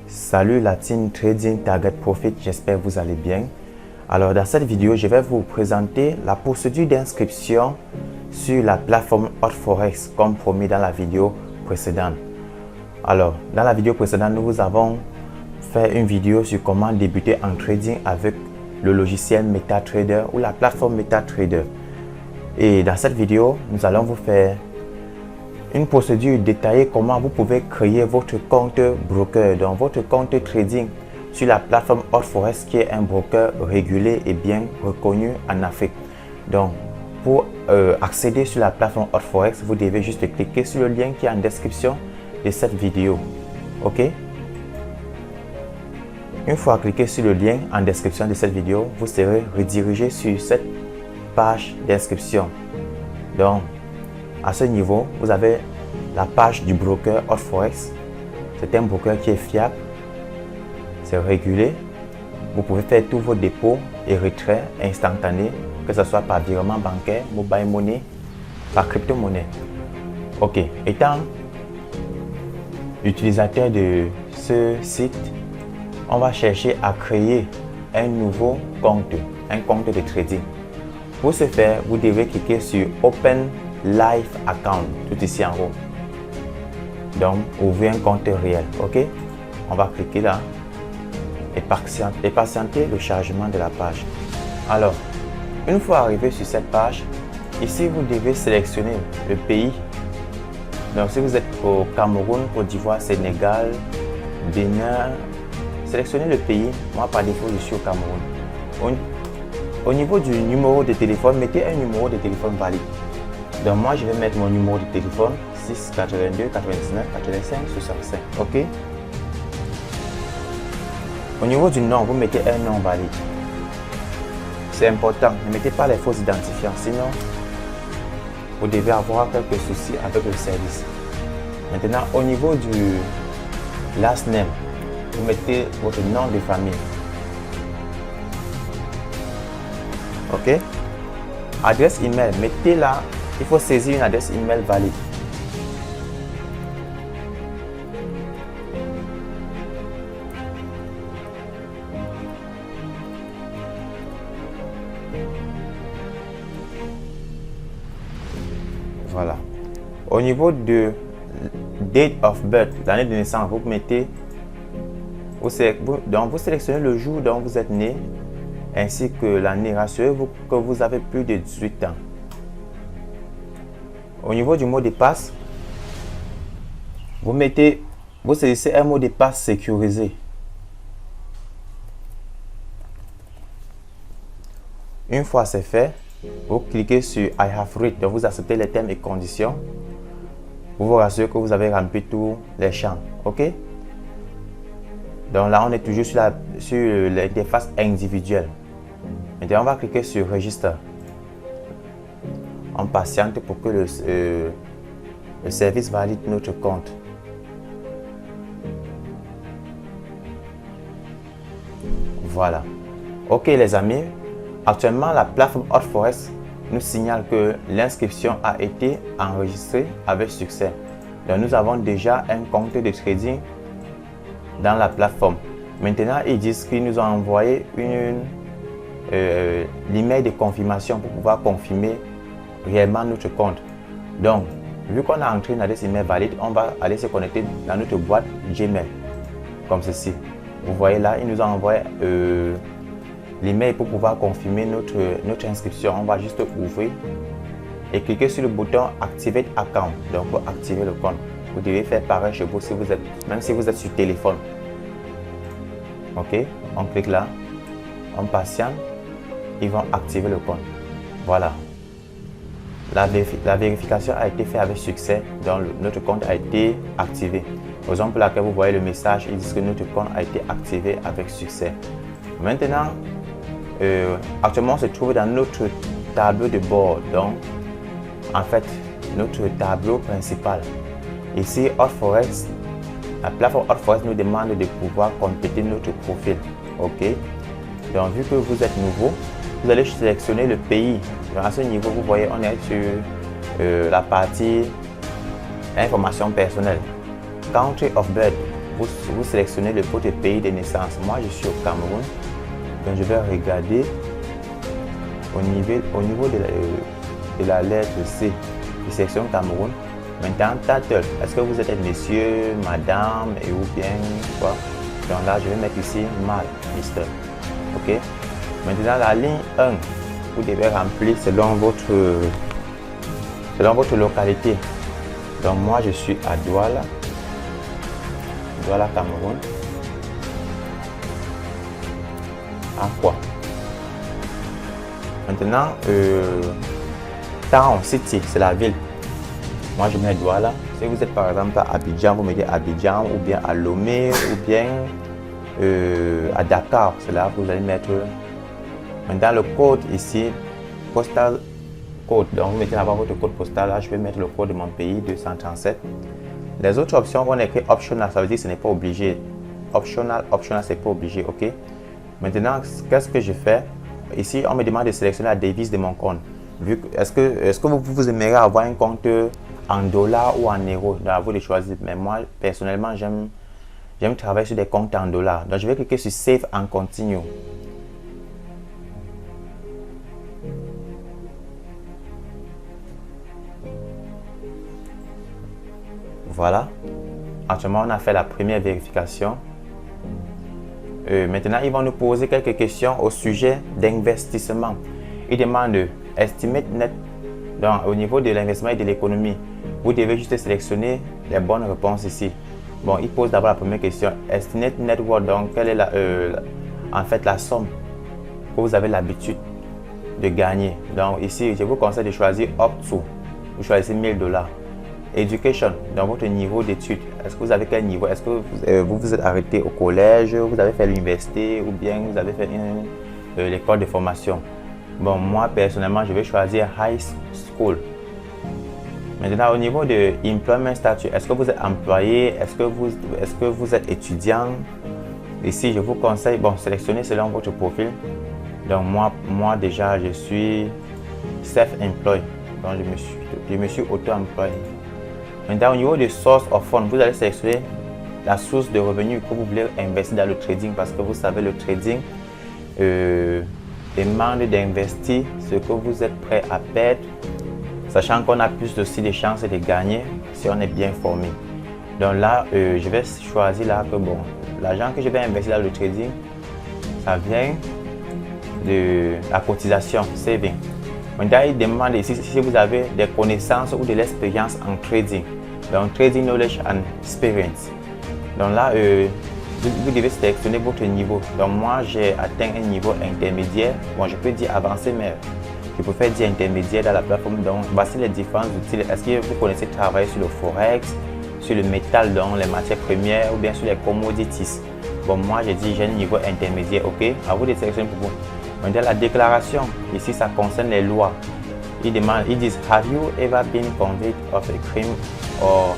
Salut la team Trading Target Profit, j'espère que vous allez bien. Alors dans cette vidéo, je vais vous présenter la procédure d'inscription sur la plateforme HotForex comme promis dans la vidéo précédente. Alors dans la vidéo précédente, nous avons fait une vidéo sur comment débuter en trading avec le logiciel MetaTrader ou la plateforme MetaTrader. Et dans cette vidéo, nous allons vous faire une procédure détaillée comment vous pouvez créer votre compte broker, donc votre compte trading sur la plateforme HotForex qui est un broker régulé et bien reconnu en Afrique. Donc pour accéder sur la plateforme HotForex, vous devez juste cliquer sur le lien qui est en description de cette vidéo. Ok? Une fois cliqué sur le lien en description de cette vidéo, vous serez redirigé sur cette page d'inscription. Donc à ce niveau, vous avez la page du broker HotForex. C'est un broker qui est fiable, c'est régulé. Vous pouvez faire tous vos dépôts et retraits instantanés, que ce soit par virement bancaire, mobile money, par crypto-monnaie. Ok, étant utilisateur de ce site, on va chercher à créer un nouveau compte, un compte de trading. Pour ce faire, vous devez cliquer sur Open Live Account, tout ici en haut. Donc, ouvrez un compte réel. Ok, on va cliquer là et patienter le chargement de la page. Alors, une fois arrivé sur cette page, ici vous devez sélectionner le pays. Donc, si vous êtes au Cameroun, Côte d'Ivoire, Sénégal, Bénin, sélectionnez le pays. Moi, par défaut, je suis au Cameroun. Au niveau du numéro de téléphone, mettez un numéro de téléphone valide. Donc moi, je vais mettre mon numéro de téléphone 6 82 99 85 65. Ok. Au niveau du nom, vous mettez un nom valide. C'est important. Ne mettez pas les faux identifiants, sinon vous devez avoir quelques soucis avec le service. Maintenant, au niveau du last name, vous mettez votre nom de famille. Ok. Adresse email, mettez là. Il faut saisir une adresse email valide. Voilà. Au niveau de date of birth, l'année de naissance, vous mettez, vous sélectionnez le jour dont vous êtes né ainsi que l'année. Rassurez-vous que vous avez plus de 18 ans. Au niveau du mot de passe, vous saisissez un mot de passe sécurisé. Une fois c'est fait, vous cliquez sur I have read, donc vous acceptez les termes et conditions. Vous vous rassurez que vous avez rempli tous les champs. Ok? Donc là, on est toujours sur l'interface individuelle. Maintenant, on va cliquer sur Register. On patiente pour que le service valide notre compte. Voilà. Ok les amis, actuellement la plateforme HotForex nous signale que l'inscription a été enregistrée avec succès. Donc nous avons déjà un compte de trading dans la plateforme. Maintenant, ils disent qu'ils nous ont envoyé l'email de confirmation pour pouvoir confirmer réellement notre compte. Donc, vu qu'on a entré une adresse email valide, on va aller se connecter dans notre boîte Gmail, comme ceci. Vous voyez là, il nous a envoyé l'email pour pouvoir confirmer notre inscription. On va juste ouvrir et cliquer sur le bouton Activate Account, donc pour activer le compte. Vous devez faire pareil chez vous, même si vous êtes sur téléphone. Ok, on clique là, on patiente, ils vont activer le compte. Voilà. La vérification a été faite avec succès, donc notre compte a été activé. Raison pour laquelle vous voyez le message, ils disent que notre compte a été activé avec succès. Maintenant, actuellement on se trouve dans notre tableau de bord, donc en fait notre tableau principal. Ici, HotForex, la plateforme HotForex nous demande de pouvoir compléter notre profil. Ok, donc vu que vous êtes nouveau, vous allez sélectionner le pays. Donc à ce niveau, vous voyez, on est sur la partie information personnelle. Country of birth, vous sélectionnez votre pays de naissance. Moi, je suis au Cameroun. Donc, je vais regarder au niveau de la lettre C. Je sélectionne Cameroun. Maintenant, title. Est-ce que vous êtes un monsieur, madame, et ou bien quoi? Donc là, je vais mettre ici mâle, Mister. OK? Maintenant, la ligne 1, vous devez remplir selon votre localité. Donc moi, je suis à Douala, Cameroun. À quoi? Maintenant, Town, City, c'est la ville. Moi, je mets Douala. Si vous êtes par exemple à Abidjan, vous mettez Abidjan, ou bien à Lomé, ou bien à Dakar. C'est là que vous allez mettre. Maintenant, le code ici, postal code. Donc, vous mettez là-bas votre code postal. Là, je vais mettre le code de mon pays, 237. Les autres options, on écrit optional, ça veut dire que ce n'est pas obligé. Optional, c'est pas obligé, ok? Maintenant, qu'est-ce que je fais? Ici, on me demande de sélectionner la devise de mon compte. Est-ce que vous aimeriez avoir un compte en dollars ou en euros? Donc, à vous de choisir. Mais moi, personnellement, j'aime travailler sur des comptes en dollars. Donc, je vais cliquer sur Save and Continue. Voilà. Actuellement, on a fait la première vérification. Maintenant, ils vont nous poser quelques questions au sujet d'investissement. Ils demandent Estimate net. Donc, au niveau de l'investissement et de l'économie, vous devez juste sélectionner les bonnes réponses ici. Bon, ils posent d'abord la première question. Estimate net worth. Donc, quelle est en fait la somme que vous avez l'habitude de gagner. Donc, ici, je vous conseille de choisir Up to. Vous choisissez $1000. Education, dans votre niveau d'études, est-ce que vous avez quel niveau? Est-ce que vous vous êtes arrêté au collège, vous avez fait l'université ou bien vous avez fait l'école de formation? Bon, moi personnellement, je vais choisir High School. Maintenant, au niveau de Employment Status, est-ce que vous êtes employé? Est-ce que vous êtes étudiant? Ici, je vous conseille, bon, sélectionnez selon votre profil. Donc, moi déjà, je suis self-employed. Donc, je me suis auto-employé. Maintenant, au niveau de source of fund, vous allez sélectionner la source de revenus que vous voulez investir dans le trading parce que vous savez, le trading demande d'investir ce que vous êtes prêt à perdre, sachant qu'on a plus aussi de chances de gagner si on est bien formé. Donc là, je vais choisir là que bon, l'argent que je vais investir dans le trading, ça vient de la cotisation, saving. Maintenant, il demande ici si vous avez des connaissances ou de l'expérience en trading. Donc, trading knowledge and experience. Donc là, vous devez sélectionner votre niveau. Donc, moi, j'ai atteint un niveau intermédiaire. Bon, je peux dire avancé, mais je préfère dire intermédiaire dans la plateforme. Donc, voici les différents outils. Est-ce que vous connaissez travailler sur le forex, sur le métal, donc les matières premières ou bien sur les commodities? Bon, moi, j'ai dit j'ai un niveau intermédiaire, ok? À vous de sélectionner pour vous. Maintenant, la déclaration, ici, ça concerne les lois. Ils disent, have you ever been convicted of a crime or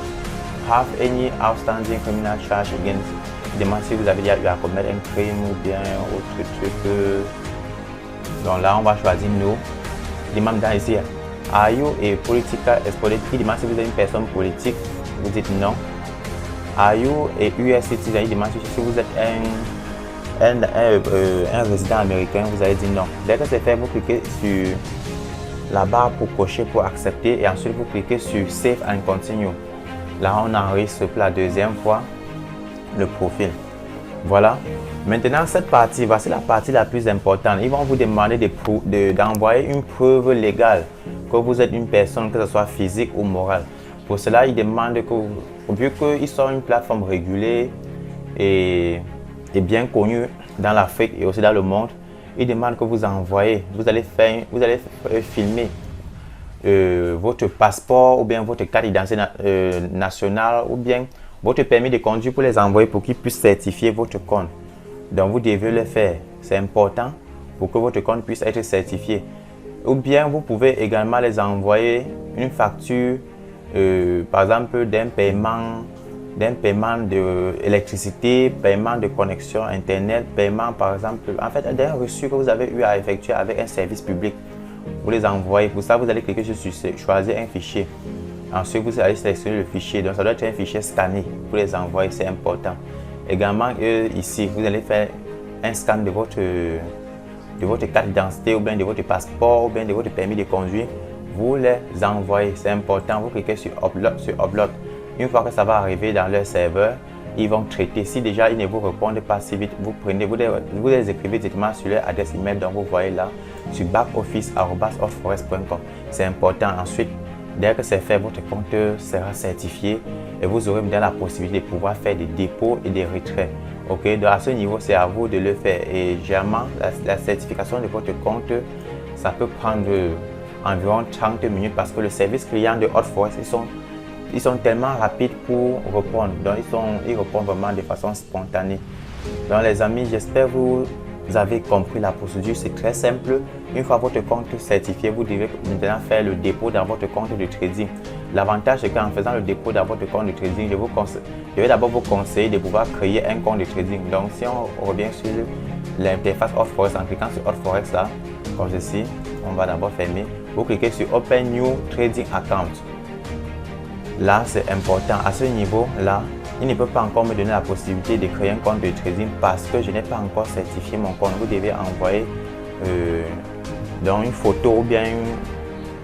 have any outstanding criminal charge against? Ils demandent si vous avez déjà eu à commettre un crime ou bien autre truc. Donc là, on va choisir no. Ils demandent dans ici, are you a political exponent? Ils demandent si vous êtes une personne politique. Vous dites non. Are you a US citizen? Ils demandent si vous êtes un résident américain, vous allez dire non. Dès que c'est fait, vous cliquez sur la barre pour cocher, pour accepter et ensuite vous cliquez sur Save and Continue. Là, on enregistre pour la deuxième fois le profil. Voilà. Maintenant, cette partie, voici la partie la plus importante. Ils vont vous demander d'envoyer une preuve légale que vous êtes une personne, que ce soit physique ou morale. Pour cela, ils demandent que, vu qu'ils sont une plateforme régulée et bien connue dans l'Afrique et aussi dans le monde, ils demandent que vous envoyez, vous allez filmer votre passeport ou bien votre carte d'identité nationale ou bien votre permis de conduire pour les envoyer pour qu'ils puissent certifier votre compte. Donc vous devez le faire, c'est important pour que votre compte puisse être certifié. Ou bien vous pouvez également les envoyer une facture, par exemple d'un paiement d'électricité, paiement de connexion internet, paiement par exemple, en fait d'un reçu que vous avez eu à effectuer avec un service public. Vous les envoyez. Pour ça, vous allez cliquer sur choisir un fichier. Ensuite, vous allez sélectionner le fichier. Donc, ça doit être un fichier scanné pour les envoyer, c'est important. Également, ici, vous allez faire un scan de votre carte d'identité ou bien de votre passeport ou bien de votre permis de conduire. Vous les envoyez, c'est important. Vous cliquez sur Upload. Une fois que ça va arriver dans leur serveur, ils vont traiter. Si déjà ils ne vous répondent pas si vite, vous les écrivez directement sur leur adresse email. Donc, vous voyez là sur backoffice@hotforest.com. C'est important. Ensuite, dès que c'est fait, votre compte sera certifié et vous aurez bien la possibilité de pouvoir faire des dépôts et des retraits. Ok, donc à ce niveau, c'est à vous de le faire. Et généralement, la certification de votre compte, ça peut prendre environ 30 minutes parce que le service client de Hotforest, ils sont tellement rapides pour répondre. Donc, ils répondent vraiment de façon spontanée. Donc, les amis, j'espère que vous avez compris la procédure. C'est très simple. Une fois votre compte certifié, vous devez maintenant faire le dépôt dans votre compte de trading. L'avantage, c'est qu'en faisant le dépôt dans votre compte de trading, je vais d'abord vous conseiller de pouvoir créer un compte de trading. Donc, si on revient sur l'interface Hotforest, en cliquant sur Hotforest là, comme ceci, on va d'abord fermer. Vous cliquez sur Open New Trading Account. Là, c'est important. À ce niveau-là, il ne peut pas encore me donner la possibilité de créer un compte de trading parce que je n'ai pas encore certifié mon compte. Vous devez envoyer donc une photo ou bien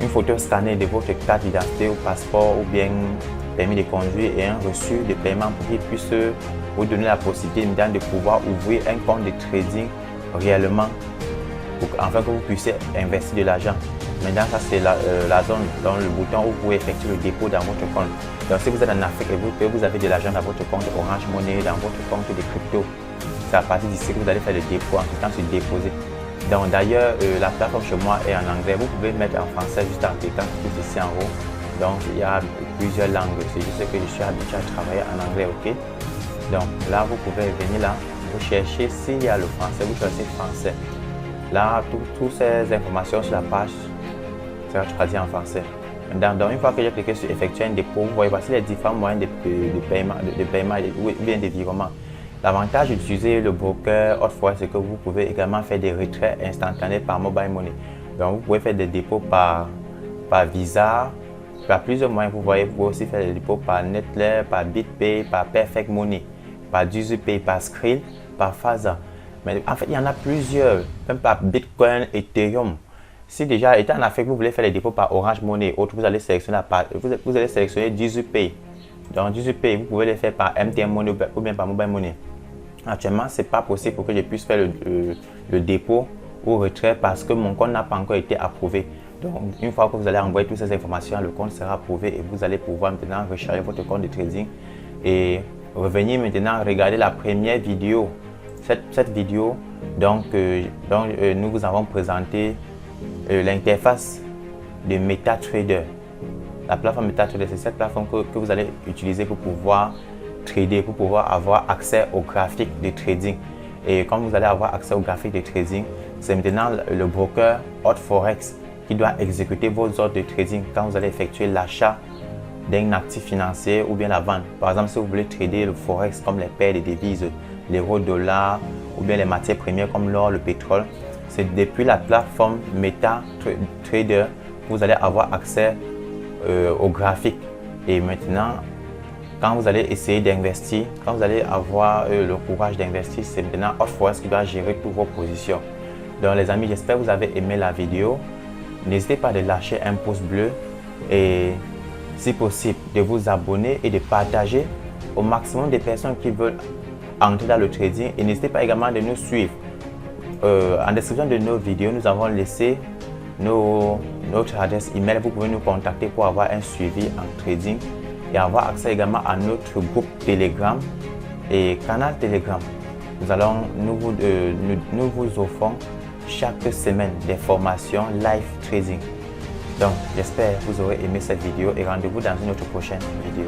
une photo scannée de votre carte d'identité ou passeport ou bien permis de conduire et un reçu de paiement pour qu'il puisse vous donner la possibilité de pouvoir ouvrir un compte de trading réellement afin que vous puissiez investir de l'argent. Maintenant, ça c'est la zone dans le bouton où vous pouvez effectuer le dépôt dans votre compte. Donc, si vous êtes en Afrique et vous avez de l'argent dans votre compte Orange Money, dans votre compte de crypto, c'est à partir d'ici que vous allez faire le dépôt en cliquant sur déposer. Donc, d'ailleurs, la plateforme chez moi est en anglais. Vous pouvez mettre en français juste en cliquant tout ici en haut. Donc, il y a plusieurs langues. C'est juste que je suis habitué à travailler en anglais, ok? Donc, là, vous pouvez venir là, vous cherchez s'il y a le français, vous choisissez français. Là, toutes ces informations sur la page sera traduit en français. Donc, une fois que j'ai cliqué sur effectuer un dépôt, vous voyez voici les différents moyens de paiement ou bien de virement. L'avantage d'utiliser le broker Hotforest, c'est que vous pouvez également faire des retraits instantanés par mobile money. Donc, vous pouvez faire des dépôts par Visa, par plusieurs moyens. Vous voyez, vous pouvez aussi faire des dépôts par Netlink, par BitPay, par Perfect Money, par DigiPay, par Skrill, par Faza. Mais en fait, il y en a plusieurs, même par Bitcoin, Ethereum. Si déjà étant en Afrique, vous voulez faire les dépôts par Orange Money, autre, vous allez sélectionner DigiPay. Donc DigiPay, vous pouvez les faire par MTN Money ou bien par Mobile Money. Actuellement, ce n'est pas possible pour que je puisse faire le dépôt ou retrait parce que mon compte n'a pas encore été approuvé. Donc, une fois que vous allez envoyer toutes ces informations, le compte sera approuvé et vous allez pouvoir maintenant recharger votre compte de trading et revenir maintenant regarder la première vidéo. Cette vidéo, nous vous avons présenté l'interface de MetaTrader. La plateforme MetaTrader, c'est cette plateforme que vous allez utiliser pour pouvoir trader, pour pouvoir avoir accès au graphique de trading. Et quand vous allez avoir accès au graphique de trading, c'est maintenant le broker Hotforest qui doit exécuter vos ordres de trading quand vous allez effectuer l'achat d'un actif financier ou bien la vente. Par exemple, si vous voulez trader le forex comme les paires de devises, l'euro, dollar ou bien les matières premières comme l'or, le pétrole, c'est depuis la plateforme MetaTrader que vous allez avoir accès au graphique. Et maintenant, quand vous allez essayer d'investir, quand vous allez avoir le courage d'investir, c'est maintenant Hotforest qui doit gérer toutes vos positions. Donc les amis, j'espère que vous avez aimé la vidéo. N'hésitez pas à lâcher un pouce bleu et si possible de vous abonner et de partager au maximum de personnes qui veulent entrer dans le trading. Et n'hésitez pas également de nous suivre. En description de nos vidéos, nous avons laissé notre adresse email. Vous pouvez nous contacter pour avoir un suivi en trading et avoir accès également à notre groupe Telegram et canal Telegram. Nous vous offrons chaque semaine des formations live trading. Donc, j'espère que vous aurez aimé cette vidéo et rendez-vous dans une autre prochaine vidéo.